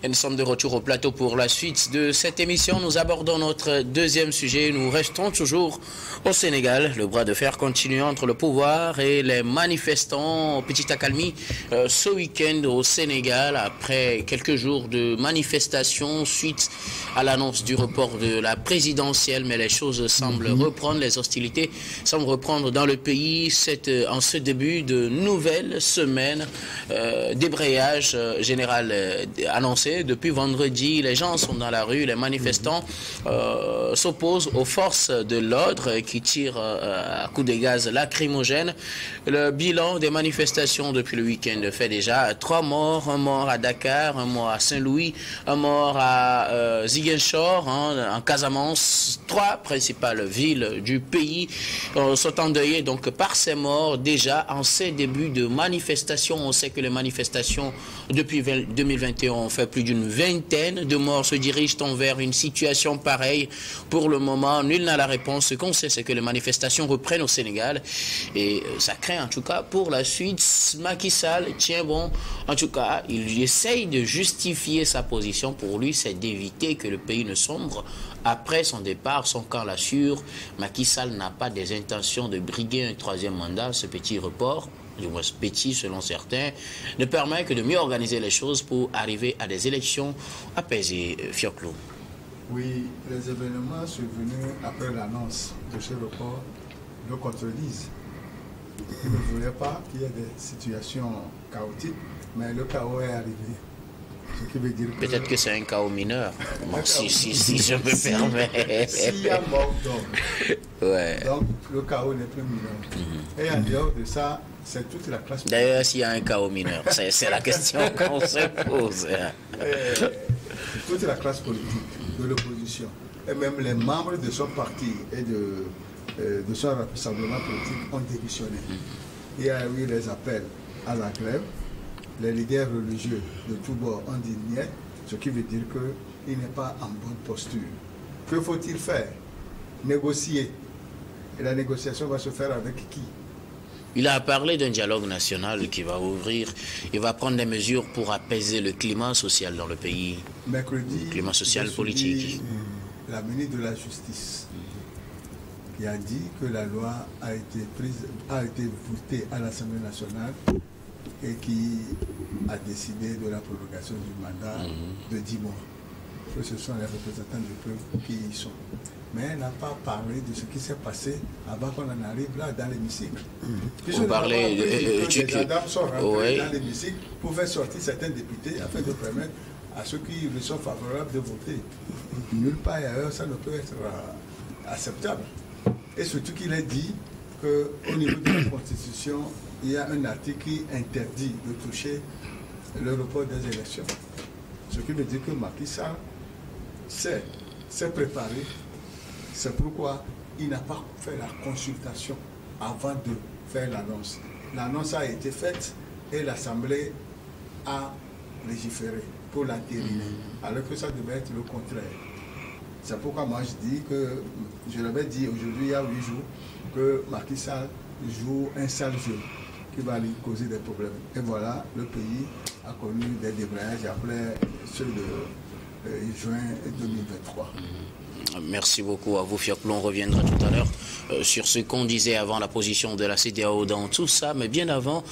Et nous sommes de retour au plateau pour la suite de cette émission. Nous abordons notre deuxième sujet. Nous restons toujours au Sénégal. Le bras de fer continue entre le pouvoir et les manifestants. Petite accalmie ce week-end au Sénégal après quelques jours de manifestations suite à l'annonce du report de la présidentielle. Mais les choses semblent reprendre, les hostilités semblent reprendre dans le pays. En ce début de nouvelle semaine, débrayage général annoncé depuis vendredi. Les gens sont dans la rue, les manifestants s'opposent aux forces de l'ordre qui tirent à coups de gaz lacrymogènes. Le bilan des manifestations depuis le week-end fait déjà 3 morts, un mort à Dakar, un mort à Saint-Louis, un mort à Ziguinchor, en Casamance. 3 principales villes du pays sont endeuillées donc par ces morts déjà en ces débuts de manifestations. On sait que les manifestations depuis 2021 ont fait plus d'une vingtaine de morts, se dirigent vers une situation pareille. Pour le moment, nul n'a la réponse. Ce qu'on sait, c'est que les manifestations reprennent au Sénégal et ça craint en tout cas pour la suite. Macky Sall tient bon. En tout cas, il essaye de justifier sa position. Pour lui, c'est d'éviter que le pays ne sombre. Après son départ, son camp l'assure, Macky Sall n'a pas des intentions de briguer un 3e mandat. Ce petit report, du moins petit selon certains, ne permet que de mieux organiser les choses pour arriver à des élections apaisées. Fioclo. Oui, les événements survenus après l'annonce de ce report le contredisent. Ils ne voulaient pas qu'il y ait des situations chaotiques, mais le chaos est arrivé. Ce qui veut dire que... Peut-être que c'est un chaos mineur, bon, si je me permets. S'il y a mort d'homme, ouais. Donc le chaos n'est plus mineur. Et en dehors de ça, c'est toute la classe politique. D'ailleurs, s'il y a un chaos mineur, c'est la question qu'on se pose. Toute la classe politique de l'opposition, et même les membres de son parti et de son rassemblement politique ont démissionné. Il y a eu les appels à la grève. Les leaders religieux de tous bords ont dit niet, ce qui veut dire qu'il n'est pas en bonne posture. Que faut-il faire? Négocier. Et la négociation va se faire avec qui? Il a parlé d'un dialogue national qui va ouvrir. Il va prendre des mesures pour apaiser le climat social dans le pays. Mercredi, le climat social politique. La ministre de la Justice qui a dit que la loi a été votée à l'Assemblée nationale et qui a décidé de la prolongation du mandat de 10 mois. Que ce sont les représentants du peuple qui y sont. Mais elle n'a pas parlé de ce qui s'est passé avant qu'on en arrive là dans l'hémicycle. Vous parlez les gendarmes sont rentrés dans l'hémicycle pour faire sortir certains députés afin de permettre à ceux qui lui sont favorables de voter. Nulle part ailleurs, ça ne peut être acceptable. Et surtout qu'il est dit qu'au niveau de la Constitution, il y a un article qui interdit de toucher le report des élections. Ce qui veut dire que Macky Sall s'est préparé. C'est pourquoi il n'a pas fait la consultation avant de faire l'annonce. L'annonce a été faite et l'Assemblée a légiféré pour l'entériner, alors que ça devait être le contraire. C'est pourquoi moi je dis que, je l'avais dit aujourd'hui, il y a 8 jours, que Macky Sall joue un sale jeu qui va lui causer des problèmes. Et voilà, le pays a connu des débrayages après ceux de juin 2023. Merci beaucoup à vous, Fioclo. On reviendra tout à l'heure sur ce qu'on disait avant la position de la CEDEAO dans tout ça. Mais bien avant,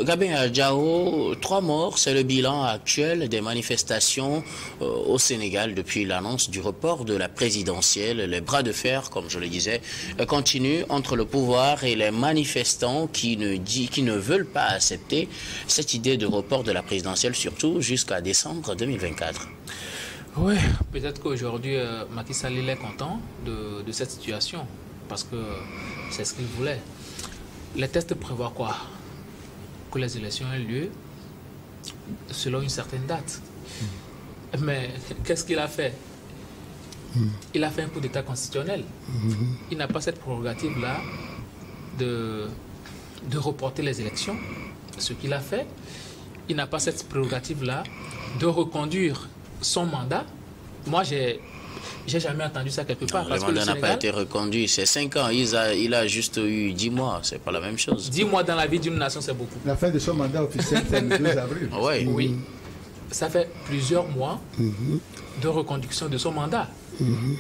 Gabin Adjao, 3 morts, c'est le bilan actuel des manifestations au Sénégal depuis l'annonce du report de la présidentielle. Les bras de fer, comme je le disais, continuent entre le pouvoir et les manifestants qui ne veulent pas accepter cette idée de report de la présidentielle, surtout jusqu'à décembre 2024. Oui, peut-être qu'aujourd'hui, Macky Sall est content de cette situation, parce que c'est ce qu'il voulait. Les tests prévoient quoi? Que les élections aient lieu selon une certaine date. Mais qu'est-ce qu'il a fait? Il a fait un coup d'état constitutionnel. Il n'a pas cette prérogative-là de reporter les élections. Ce qu'il a fait, il n'a pas cette prérogative-là de reconduire son mandat. Moi, j'ai jamais entendu ça quelque part. Le mandat n'a pas été reconduit. C'est 5 ans. Il a juste eu 10 mois. C'est pas la même chose. 10 mois dans la vie d'une nation, c'est beaucoup. La fin de son mandat officiel, c'est le 2 avril. Oui. ça fait plusieurs mois de reconduction de son mandat.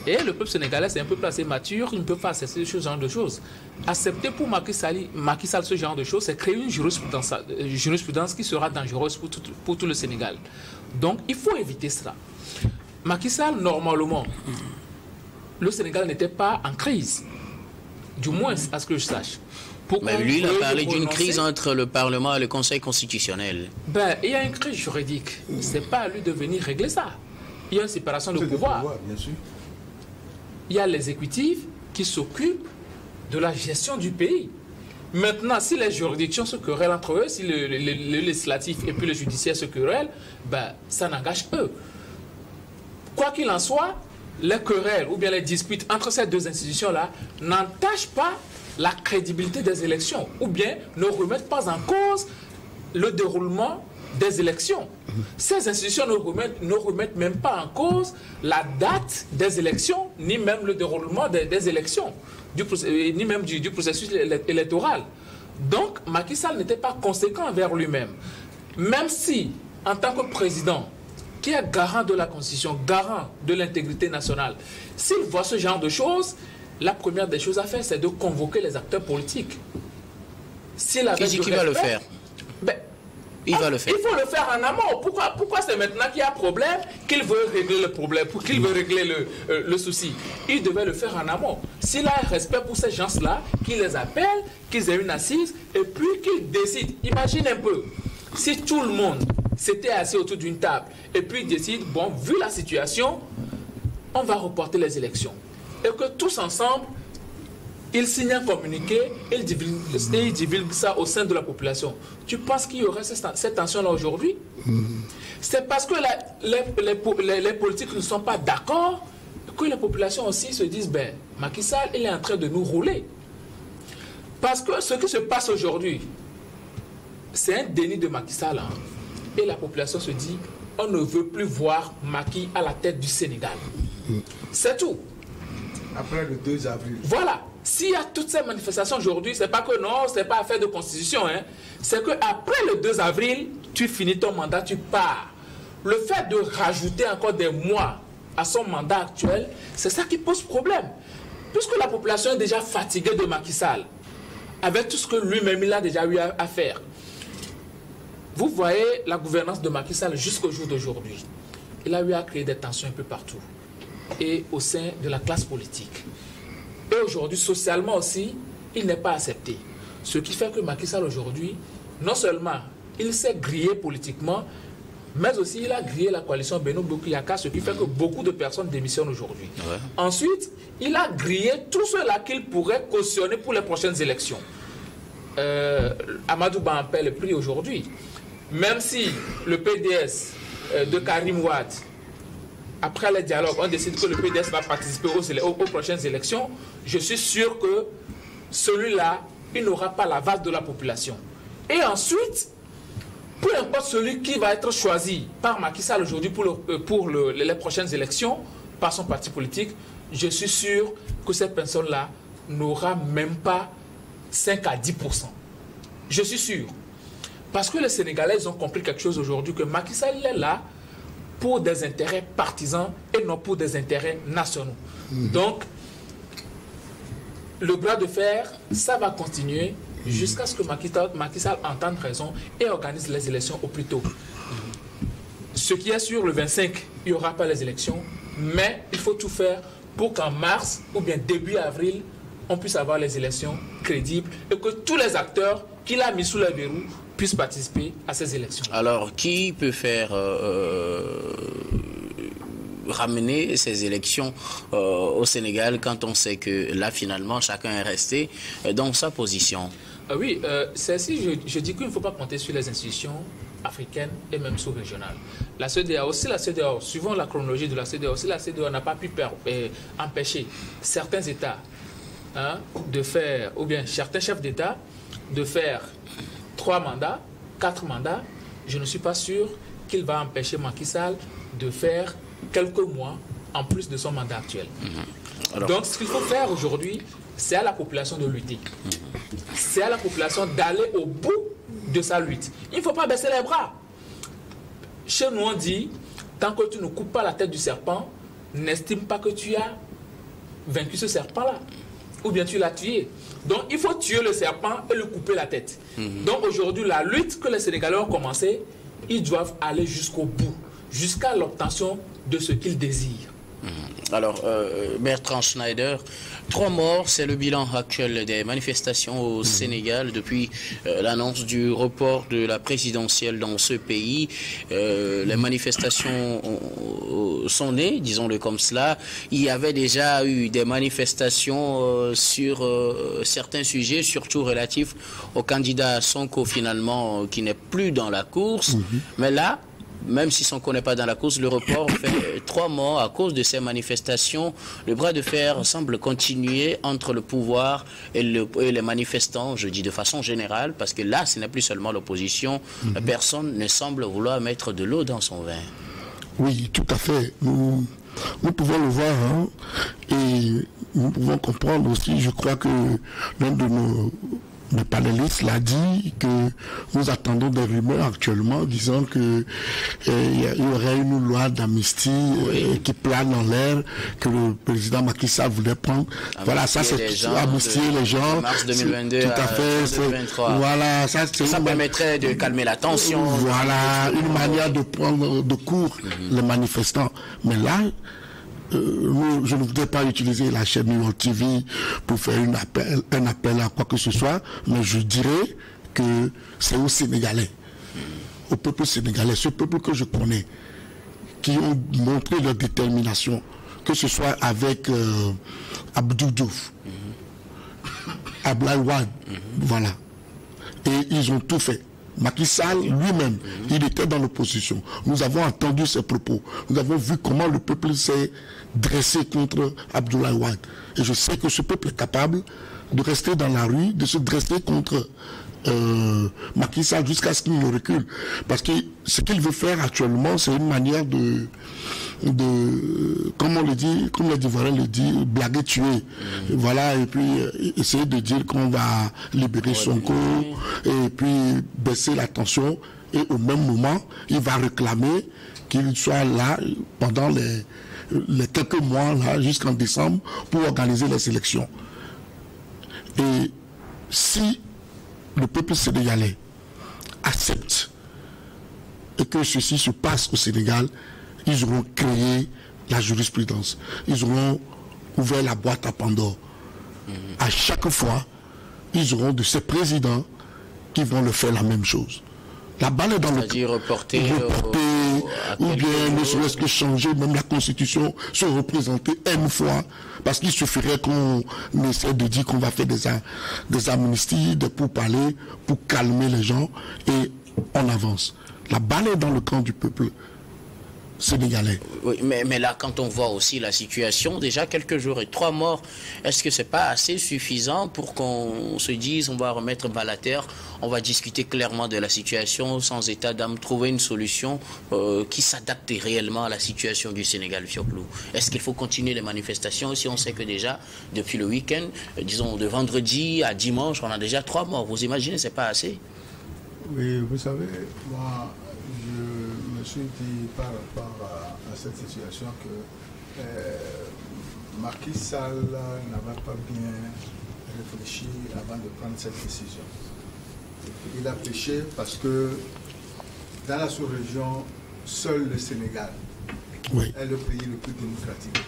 Et le peuple sénégalais, c'est un peuple assez mature, il ne peut pas accepter ce genre de choses. Accepter pour Macky Sall ce genre de choses, c'est créer une jurisprudence qui sera dangereuse pour tout le Sénégal. Donc, il faut éviter cela. Macky Sall, normalement, le Sénégal n'était pas en crise. Du moins, à ce que je sache. Mais lui, il a parlé d'une crise entre le Parlement et le Conseil constitutionnel. Ben, il y a une crise juridique. Ce n'est pas à lui de venir régler ça. Il y a une séparation de pouvoir. Bien sûr. Il y a l'exécutif qui s'occupe de la gestion du pays. Maintenant, si les juridictions se querellent entre eux, si le législatif et puis le judiciaire se querellent, ben, ça n'engage eux. Quoi qu'il en soit, les querelles ou bien les disputes entre ces deux institutions-là n'entachent pas la crédibilité des élections ou bien ne remettent pas en cause le déroulement des élections. Ces institutions ne remettent même pas en cause la date des élections, ni même le déroulement des élections, ni même du processus électoral. Donc, Macky Sall n'était pas conséquent envers lui-même. Même si, en tant que président, qui est garant de la Constitution, garant de l'intégrité nationale, s'il voit ce genre de choses, la première des choses à faire, c'est de convoquer les acteurs politiques. Qui va le faire? Ben, il va le faire. Il faut le faire en amont. Pourquoi c'est maintenant qu'il y a problème qu'il veut régler le problème, qu'il veut régler le souci? Il devait le faire en amont. S'il a un respect pour ces gens-là, qu'il les appelle, qu'ils aient une assise, et puis qu'ils décident. Imagine un peu, si tout le monde s'était assis autour d'une table, et puis décide, bon, vu la situation, on va reporter les élections. Et que tous ensemble, ils signent un communiqué et ils divulguent ça au sein de la population. Tu penses qu'il y aurait cette tension-là aujourd'hui? C'est parce que les politiques ne sont pas d'accord que les populations aussi se disent, ben, Macky Sall, il est en train de nous rouler. Parce que ce qui se passe aujourd'hui, c'est un déni de Macky Sall. Hein. Et la population se dit, on ne veut plus voir Macky à la tête du Sénégal. C'est tout. Après le 2 avril. Voilà. S'il y a toutes ces manifestations aujourd'hui, c'est pas que non, c'est pas affaire de constitution. Hein. C'est qu'après le 2 avril, tu finis ton mandat, tu pars. Le fait de rajouter encore des mois à son mandat actuel, c'est ça qui pose problème. Puisque la population est déjà fatiguée de Macky Sall, avec tout ce que lui-même il a déjà eu à faire. Vous voyez la gouvernance de Macky Sall jusqu'au jour d'aujourd'hui. Il a eu à créer des tensions un peu partout. Et au sein de la classe politique. Et aujourd'hui, socialement aussi, il n'est pas accepté. Ce qui fait que Macky Sall aujourd'hui, non seulement il s'est grillé politiquement, mais aussi il a grillé la coalition Benno Bokk Yakaar, ce qui fait que beaucoup de personnes démissionnent aujourd'hui. Ouais. Ensuite, il a grillé tous ceux-là qu'il pourrait cautionner pour les prochaines élections. Amadou Ba en paie le prix aujourd'hui. Même si le PDS de Karim Wade, après les dialogues, on décide que le PDS va participer aux prochaines élections, je suis sûr que celui-là, il n'aura pas la vase de la population. Et ensuite, peu importe celui qui va être choisi par Macky Sall aujourd'hui pour les prochaines élections, par son parti politique, je suis sûr que cette personne-là n'aura même pas 5 à 10%. Je suis sûr. Parce que les Sénégalais ils ont compris quelque chose aujourd'hui, que Macky Sall est là pour des intérêts partisans et non pour des intérêts nationaux. Donc, le bras de fer, ça va continuer jusqu'à ce que Macky Sall entende raison et organise les élections au plus tôt. Ce qui est sûr, le 25, il n'y aura pas les élections, mais il faut tout faire pour qu'en mars ou bien début avril, on puisse avoir les élections crédibles et que tous les acteurs qu'il a mis sous le verrou puissent participer à ces élections. Alors, qui peut faire ramener ces élections au Sénégal quand on sait que là, finalement, chacun est resté dans sa position? Oui, c'est ainsi, je dis qu'il ne faut pas compter sur les institutions africaines et même sous-régionales. La CEDEAO, suivant la chronologie de la CEDEAO, la CEDEAO n'a pas pu empêcher certains États de faire, ou bien certains chefs d'État de faire 3 mandats, 4 mandats, je ne suis pas sûr qu'il va empêcher Macky Sall de faire quelques mois en plus de son mandat actuel. Alors, donc, ce qu'il faut faire aujourd'hui, c'est à la population de lutter. C'est à la population d'aller au bout de sa lutte. Il ne faut pas baisser les bras. chez nous on dit, tant que tu ne coupes pas la tête du serpent, n'estime pas que tu as vaincu ce serpent-là. Ou bien tu l'as tué. Donc il faut tuer le serpent et lui couper la tête. Donc aujourd'hui, la lutte que les Sénégalais ont commencé, ils doivent aller jusqu'au bout, jusqu'à l'obtention de ce qu'ils désirent. Alors, Bertrand Schneider, 3 morts, c'est le bilan actuel des manifestations au Sénégal depuis l'annonce du report de la présidentielle dans ce pays. Les manifestations sont nées, disons-le comme cela. Il y avait déjà eu des manifestations sur certains sujets, surtout relatifs au candidat Sonko finalement, qui n'est plus dans la course. Mais là, même si Sonko n'est pas dans la course, le report fait 3 morts à cause de ces manifestations. Le bras de fer semble continuer entre le pouvoir et les manifestants, je dis de façon générale, parce que là, ce n'est plus seulement l'opposition. Personne ne semble vouloir mettre de l'eau dans son vin. Oui, tout à fait. Nous pouvons le voir, hein, et nous pouvons comprendre aussi, je crois que l'un de le panéliste l'a dit, que nous attendons des rumeurs actuellement disant que il y aurait une loi d'amnistie qui plane en l'air, que le président Macky Sall voulait prendre. Voilà, ça c'est amnistier les gens. Mars 2022 tout à fait, 2023. Voilà, ça permettrait de calmer la tension. Voilà, une manière de prendre de court les manifestants. Mais là, je ne voudrais pas utiliser la chaîne New York TV pour faire un appel à quoi que ce soit, mais je dirais que c'est aux Sénégalais, au peuple sénégalais, ce peuple que je connais, qui ont montré leur détermination, que ce soit avec Abdou Diouf, Abdoulaye Wade, voilà. Et ils ont tout fait. Macky Sall lui-même, il était dans l'opposition. Nous avons entendu ses propos. Nous avons vu comment le peuple s'est dressé contre Abdoulaye Wade. Et je sais que ce peuple est capable de rester dans la rue, de se dresser contre Macky Sall jusqu'à ce qu'il ne recule. Parce que ce qu'il veut faire actuellement, c'est une manière de comme on le dit, comme les Ivoiriens le dit, blaguer, tuer. Voilà, et puis essayer de dire qu'on va libérer Sonko, et puis baisser la tension, et au même moment, il va réclamer qu'il soit là pendant les quelques mois, là, jusqu'en décembre, pour organiser les élections. Et si le peuple sénégalais accepte et que ceci se passe au Sénégal, ils auront créé la jurisprudence. Ils auront ouvert la boîte à Pandore. À chaque fois, ils auront de ces présidents qui vont le faire la même chose. La balle est dans le... C'est-à-dire reporter ou bien ne serait-ce que changer même la Constitution, se représenter une fois, parce qu'il suffirait qu'on essaie de dire qu'on va faire des amnisties, des pourparlers, pour calmer les gens, et on avance. La balle est dans le camp du peuple sénégalais. Oui, mais là, quand on voit aussi la situation, déjà quelques jours et 3 morts, est-ce que c'est pas assez suffisant pour qu'on se dise on va remettre balle à terre, on va discuter clairement de la situation sans état d'âme, trouver une solution qui s'adapte réellement à la situation du Sénégal, Fioclou? Est-ce qu'il faut continuer les manifestations si on sait que déjà, depuis le week-end, disons de vendredi à dimanche, on a déjà 3 morts? Vous imaginez, c'est pas assez? Oui, vous savez, moi, je me suis dit par rapport à cette situation que Macky Sall n'avait pas bien réfléchi avant de prendre cette décision. Il a péché parce que dans la sous-région, seul le Sénégal est le pays le plus démocratique.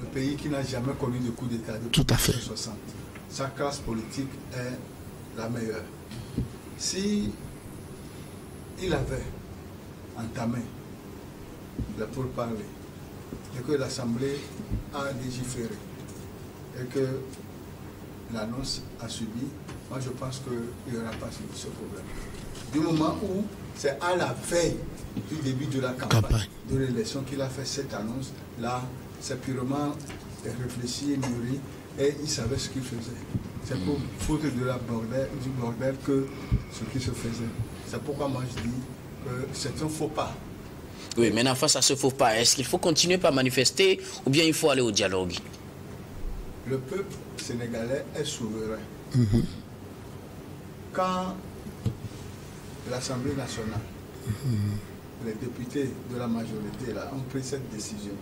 Le pays qui n'a jamais connu de coup d'État depuis 1960. Sa classe politique est la meilleure. Si il avait entamé le pourparlers et que l'Assemblée a légiféré et que l'annonce a subi, moi je pense qu'il n'y aura pas ce problème. Du moment où c'est à la veille du début de la campagne de l'élection qu'il a fait cette annonce, là c'est purement réfléchi et mûri et il savait ce qu'il faisait. C'est pour foutre du bordel que ce qui se faisait. C'est pourquoi moi je dis que c'est un faux pas. Oui, maintenant face à ce faux pas, est-ce qu'il faut continuer par manifester ou bien il faut aller au dialogue? Le peuple sénégalais est souverain. Quand l'Assemblée nationale les députés de la majorité là, ont pris cette décision,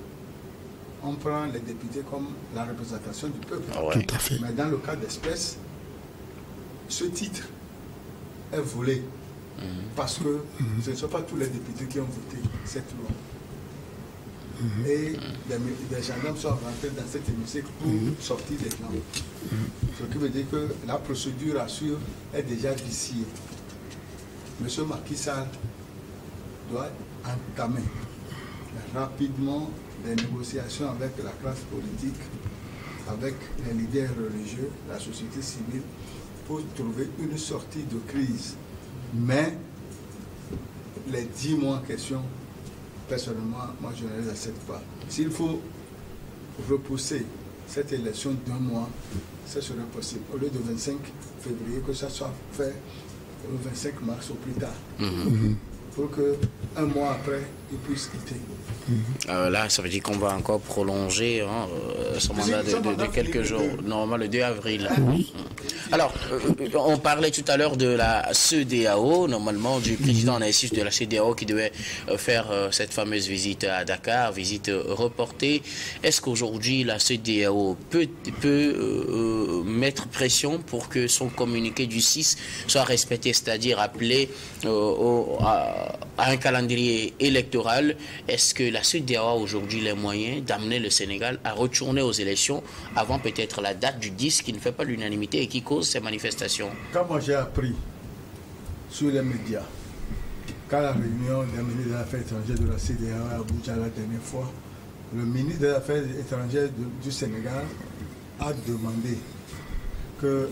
on prend les députés comme la représentation du peuple. Tout à fait. Mais dans le cas d'espèce, ce titre est volé parce que ce ne sont pas tous les députés qui ont voté cette loi. Et des gendarmes sont rentrés dans cet hémicycle pour sortir des gens. Ce qui veut dire que la procédure assure est déjà viciée. Monsieur Macky Sall doit entamer rapidement des négociations avec la classe politique, avec les leaders religieux, la société civile, pour trouver une sortie de crise. Mais les 10 mois en question, personnellement, moi je ne les accepte pas. S'il faut repousser cette élection d'1 mois, ça serait possible. Au lieu de 25 février, que ça soit fait le 25 mars au plus tard. Pour qu'un mois après, ils puissent quitter. Là, ça veut dire qu'on va encore prolonger son mandat de quelques jours. Normalement, le 2 avril. Alors, on parlait tout à l'heure de la CEDEAO, normalement du président naissif de la CEDEAO qui devait faire cette fameuse visite à Dakar, visite reportée. Est-ce qu'aujourd'hui, la CEDEAO peut mettre pression pour que son communiqué du 6 soit respecté, c'est-à-dire appelé à un calendrier électoral? Est-ce que la CEDEAO a aujourd'hui les moyens d'amener le Sénégal à retourner aux élections avant peut-être la date du 10 qui ne fait pas l'unanimité et qui cause ces manifestations? Quand moi j'ai appris sur les médias qu'à la réunion des ministres des Affaires étrangères de la CEDEAO à Abuja la dernière fois, le ministre des Affaires étrangères du Sénégal a demandé que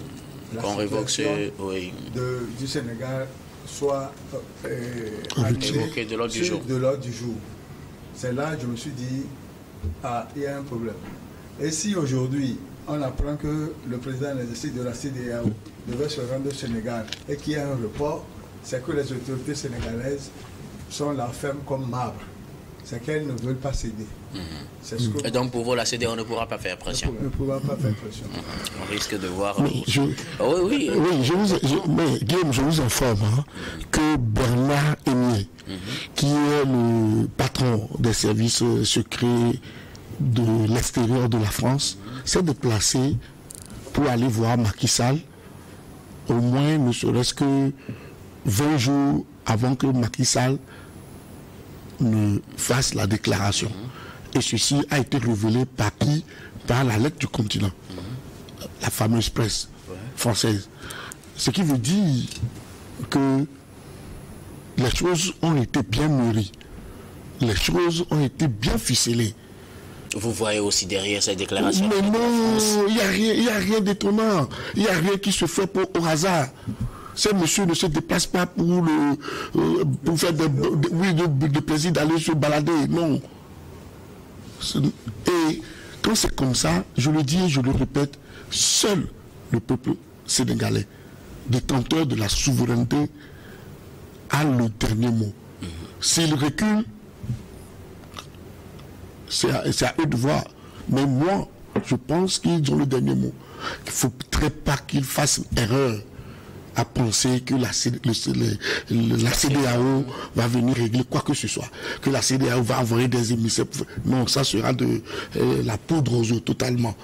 la situation du Sénégal soit évoquée de l'ordre du jour. C'est là que je me suis dit, il y a un problème. Et si aujourd'hui, on apprend que le président de la CEDEAO devait se rendre au Sénégal et qu'il y a un report, c'est que les autorités sénégalaises sont la ferme comme marbre. C'est qu'elles ne veulent pas céder. Et donc pour vous, la CEDEAO ne pourra pas faire pression. Ne pourra pas faire pression. On risque de voir... Guillaume, je vous informe que Bernard Aimier, qui est le patron des services secrets de l'extérieur de la France, s'est déplacé pour aller voir Macky Sall, au moins ne serait-ce que 20 jours avant que Macky Sall ne fasse la déclaration. Et ceci a été révélé par qui? Par la lettre du continent, la fameuse presse française. Ce qui veut dire que les choses ont été bien mûries, les choses ont été bien ficelées. Vous voyez aussi derrière ces déclarations? Mais non, il n'y a rien d'étonnant, il n'y a rien qui se fait au hasard. Ce monsieur ne se déplace pas pour faire de plaisir d'aller se balader, non. Et quand c'est comme ça, je le dis et je le répète, seul le peuple sénégalais, détenteur de la souveraineté, a le dernier mot. S'il recule, c'est à eux de voir. Mais moi, je pense qu'ils ont le dernier mot. Il ne faudrait pas qu'ils fassent erreur à penser que la CEDEAO va venir régler quoi que ce soit, que la CEDEAO va envoyer des émissaires. Non, ça sera de la poudre aux yeux totalement.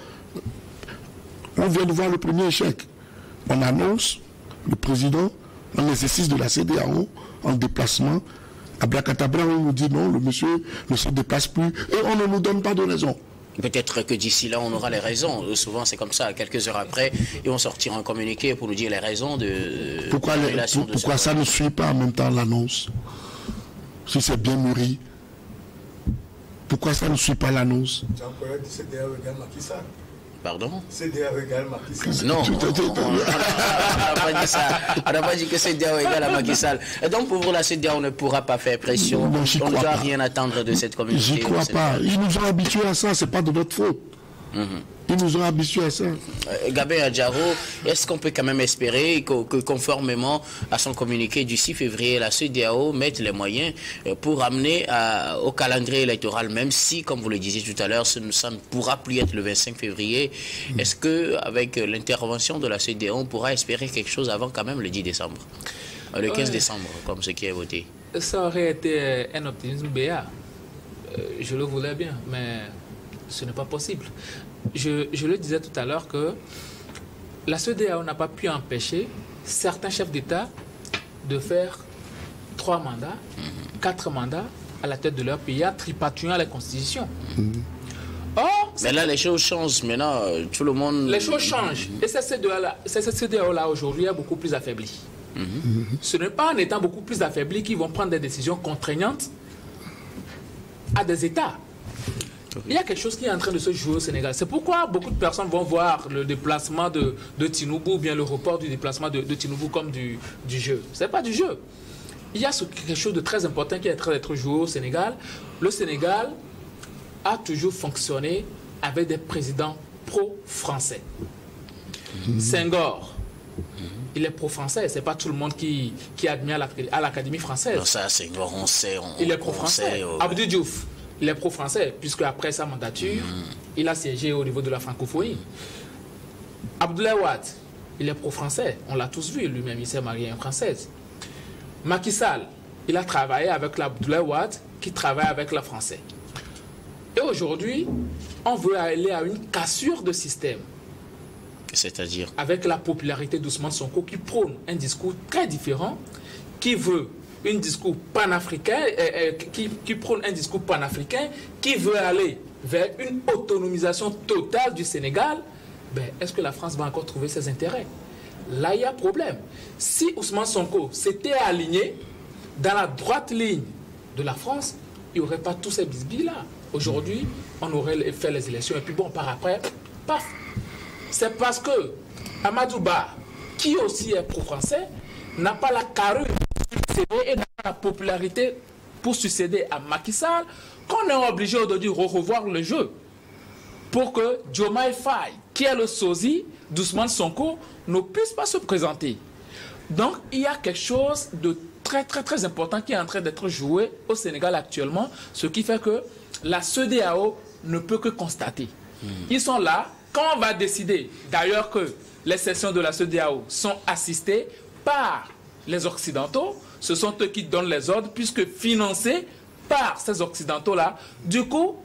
On vient de voir le premier échec. On annonce le président en exercice de la CEDEAO en déplacement. À Blakatabra, on nous dit non, le monsieur ne se déplace plus et on ne nous donne pas de raison. Peut-être que d'ici là, on aura les raisons. Souvent, c'est comme ça, quelques heures après, et on sortira un communiqué pour nous dire les raisons de... Pourquoi ça ne suit pas en même temps l'annonce? Si c'est bien mûri, pourquoi ça ne suit pas l'annonce? Pardon? CEDEAO égale Macky Sall. Non, on n'a pas dit ça. On n'a pas dit que CEDEAO égale à Macky Sall. Et donc, pour vous, la CEDEAO ne pourra pas faire pression. Non, on ne doit rien attendre de cette communauté. J'y crois pas. Ils nous ont habitués à ça, c'est pas de notre faute. Ils nous ont habitués à ça. Gabin Adjaro, est-ce qu'on peut quand même espérer que conformément à son communiqué du 6 février, la CEDEAO mette les moyens pour amener au calendrier électoral, même si, comme vous le disiez tout à l'heure, ça ne pourra plus être le 25 février. Est-ce qu'avec l'intervention de la CEDEAO, on pourra espérer quelque chose avant quand même le 10 décembre, le 15 décembre, comme ce qui est voté? Ça aurait été un optimisme béat. Je le voulais bien, mais ce n'est pas possible. Je le disais tout à l'heure que la CEDEAO n'a pas pu empêcher certains chefs d'État de faire 3 mandats, 4 mandats à la tête de leur pays, tripatriant la Constitution. Or, mais là, les choses changent. Maintenant, tout le monde... Les choses changent. Et cette CEDEAO-là, aujourd'hui, est beaucoup plus affaiblie. Ce n'est pas en étant beaucoup plus affaibli qu'ils vont prendre des décisions contraignantes à des États. Il y a quelque chose qui est en train de se jouer au Sénégal. C'est pourquoi beaucoup de personnes vont voir le déplacement de Tinubu ou bien le report du déplacement de Tinubu comme du jeu. Ce n'est pas du jeu. Il y a quelque chose de très important qui est en train d'être joué au Sénégal. Le Sénégal a toujours fonctionné avec des présidents pro-français. Senghor, il est pro-français. Ce n'est pas tout le monde qui admire à l'Académie française. Non, ça, Senghor, on sait. Il est pro-français. Abdou Diouf, il est pro-français, puisque après sa mandature, il a siégé au niveau de la francophonie. Abdoulaye Wade, il est pro-français. On l'a tous vu, lui-même, il s'est marié à une Française. Macky Sall, il a travaillé avec l'Abdoulaye Wade, qui travaille avec la Française. Et aujourd'hui, on veut aller à une cassure de système. C'est-à-dire? Avec la popularité d'Ousmane Sonko, qui prône un discours très différent, qui veut un discours panafricain, qui prône un discours panafricain, qui veut aller vers une autonomisation totale du Sénégal. Ben, est-ce que la France va encore trouver ses intérêts? Là, il y a problème. Si Ousmane Sonko s'était aligné dans la droite ligne de la France, il n'y aurait pas tous ces bisbilles-là. Aujourd'hui, on aurait fait les élections et puis bon, par après, paf. C'est parce que Amadou Ba, qui aussi est pro-français, n'a pas la carrure et n'a pas la popularité pour succéder à Macky Sall, qu'on est obligé aujourd'hui de revoir le jeu pour que Diomaye Faye, qui est le sosie d'Ousmane Sonko, ne puisse pas se présenter. Donc, il y a quelque chose de très, très, très important qui est en train d'être joué au Sénégal actuellement, ce qui fait que la CEDEAO ne peut que constater. Ils sont là. Quand on va décider, d'ailleurs, que les sessions de la CEDEAO sont assistées par les Occidentaux, ce sont eux qui donnent les ordres, puisque financés par ces Occidentaux-là, du coup,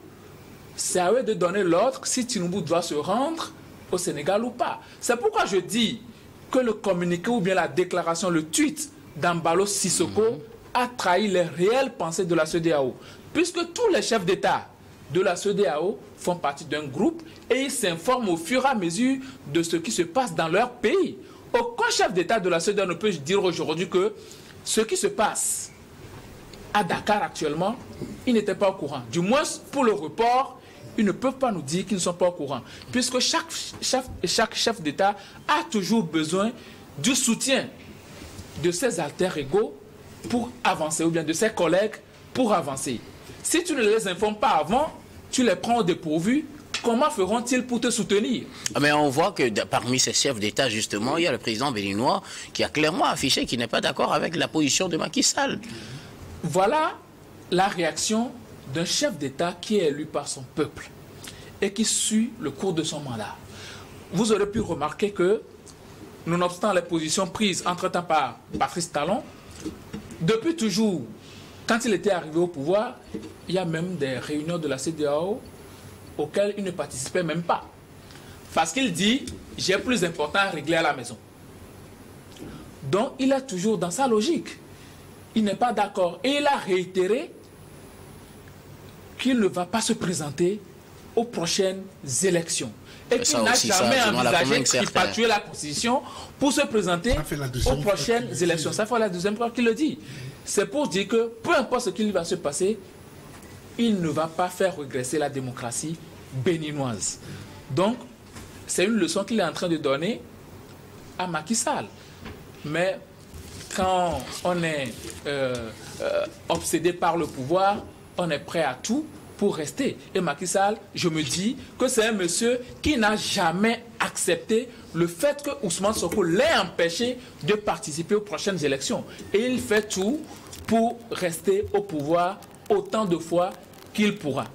c'est à eux de donner l'ordre si Tinubu doit se rendre au Sénégal ou pas. C'est pourquoi je dis que le communiqué ou bien la déclaration, le tweet d'Embalo Sissoko a trahi les réelles pensées de la CEDEAO. Puisque tous les chefs d'État de la CEDEAO font partie d'un groupe et ils s'informent au fur et à mesure de ce qui se passe dans leur pays. Aucun chef d'État de la CEDEAO ne peut dire aujourd'hui que ce qui se passe à Dakar actuellement, ils n'étaient pas au courant. Du moins, pour le report, ils ne peuvent pas nous dire qu'ils ne sont pas au courant. Puisque chaque chef d'État a toujours besoin du soutien de ses alter-égaux pour avancer, ou bien de ses collègues pour avancer. Si tu ne les informes pas avant, tu les prends au dépourvu, comment feront-ils pour te soutenir? Mais on voit que parmi ces chefs d'État, justement, il y a le président béninois qui a clairement affiché qu'il n'est pas d'accord avec la position de Macky Sall. Voilà la réaction d'un chef d'État qui est élu par son peuple et qui suit le cours de son mandat. Vous aurez pu remarquer que, nonobstant les positions prises entre-temps par Patrice Talon, depuis toujours, quand il était arrivé au pouvoir, il y a même des réunions de la CEDEAO auxquelles il ne participait même pas. Parce qu'il dit, j'ai plus important à régler à la maison. Donc, il est toujours dans sa logique. Il n'est pas d'accord. Et il a réitéré qu'il ne va pas se présenter aux prochaines élections. Et qu'il n'a jamais envisagé de tripatuer la Constitution pour se présenter aux prochaines élections. Ça fait la deuxième fois qu'il le dit. C'est pour dire que peu importe ce qu'il va se passer, il ne va pas faire régresser la démocratie béninoise. Donc, c'est une leçon qu'il est en train de donner à Macky Sall. Mais quand on est obsédé par le pouvoir, on est prêt à tout pour rester. Et Macky Sall, je me dis que c'est un monsieur qui n'a jamais accepté le fait que Ousmane Sonko l'ait empêché de participer aux prochaines élections. Et il fait tout pour rester au pouvoir autant de fois qu'il pourra.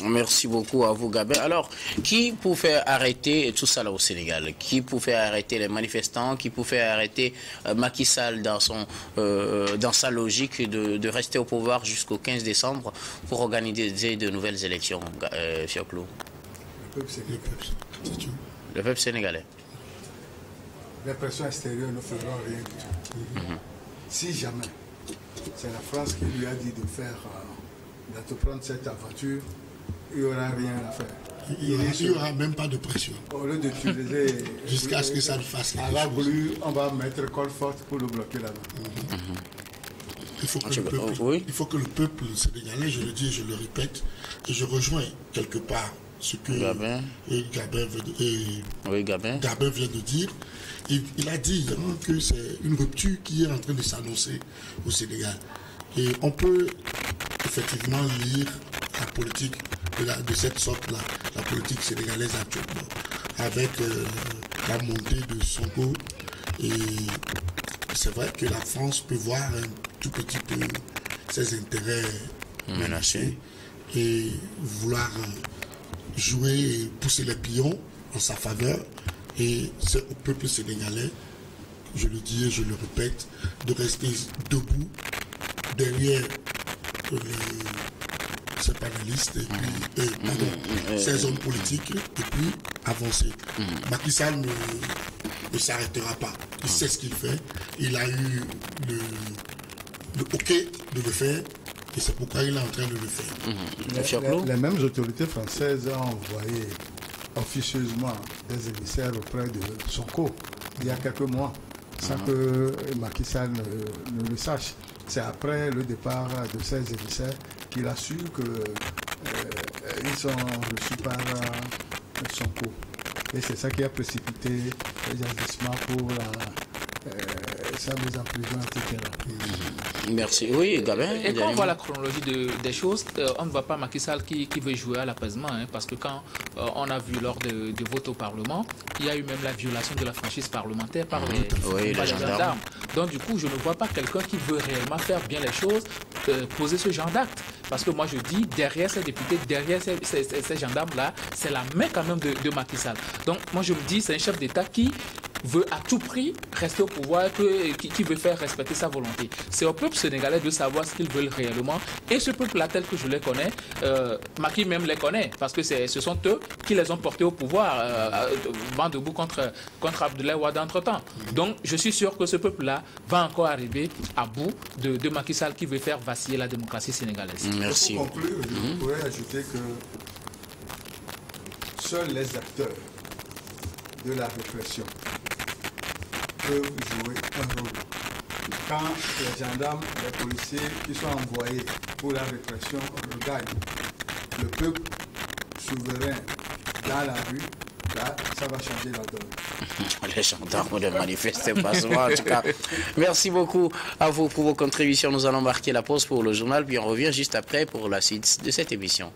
Merci beaucoup à vous, Gabin. Alors, qui pouvait arrêter tout ça là au Sénégal? Qui pouvait arrêter les manifestants? Qui pouvait arrêter Macky Sall dans sa logique de rester au pouvoir jusqu'au 15 décembre pour organiser de nouvelles élections, Fioclou? Le peuple sénégalais. Les pressions extérieures ne feront rien du tout. Si jamais c'est la France qui lui a dit de prendre cette aventure, il n'y aura rien à faire. Il n'y aura même pas de pression. Au lieu d'utiliser... Jusqu'à ce que ça lui fasse quelque chose. Voulu, on va mettre col forte pour le bloquer là-bas. Il faut que le peuple sénégalais, je le dis et je le répète, et je rejoins quelque part ce que Gabin vient de dire. Il a dit que c'est une rupture qui est en train de s'annoncer au Sénégal. Et on peut effectivement lire la politique de cette sorte-là, la politique sénégalaise actuellement, avec la montée de Sonko. Et c'est vrai que la France peut voir un tout petit peu ses intérêts menacés et vouloir jouer et pousser les pions en sa faveur. Et c'est au peuple sénégalais, je le dis et je le répète, de rester debout derrière ces panélistes et puis ces hommes politiques et puis avancer. Macky Sall ne s'arrêtera pas. Il sait ce qu'il fait. Il a eu le OK de le faire et c'est pourquoi il est en train de le faire. Les mêmes autorités françaises ont envoyé officieusement des émissaires auprès de Sonko il y a quelques mois, sans que Macky Sall ne le sache. C'est après le départ de ces émissaires qu'il a su qu'ils sont reçus par Sonko. Et c'est ça qui a précipité les agissements pour sa mise en prison, etc. Merci. Oui, Gabin. Et quand on voit la chronologie des choses, on ne voit pas Macky Sall qui veut jouer à l'apaisement, parce que quand on a vu lors du vote au Parlement, il y a eu même la violation de la franchise parlementaire par les gendarmes. Donc du coup, je ne vois pas quelqu'un qui veut réellement faire bien les choses, poser ce genre d'acte. Parce que moi je dis, derrière ces députés, derrière ces gendarmes-là, c'est la main quand même de Macky Sall. Donc moi je me dis, c'est un chef d'État qui veut à tout prix rester au pouvoir, qui veut faire respecter sa volonté. C'est au peuple sénégalais de savoir ce qu'ils veulent réellement. Et ce peuple-là, tel que je les connais, Macky même les connaît, parce que ce sont eux qui les ont portés au pouvoir, vent debout contre Abdoulaye Wade entre-temps. Donc je suis sûr que ce peuple-là va encore arriver à bout de Macky Sall qui veut faire vaciller la démocratie sénégalaise. Merci. Pour conclure, je pourrais ajouter que seuls les acteurs de la répression peuvent jouer un rôle. Quand les gendarmes, les policiers qui sont envoyés pour la répression regagnent le peuple souverain dans la rue, là, ça va changer la donne. Les gendarmes de manifester pas souvent, en tout cas. Merci beaucoup à vous pour vos contributions. Nous allons marquer la pause pour le journal, puis on revient juste après pour la suite de cette émission.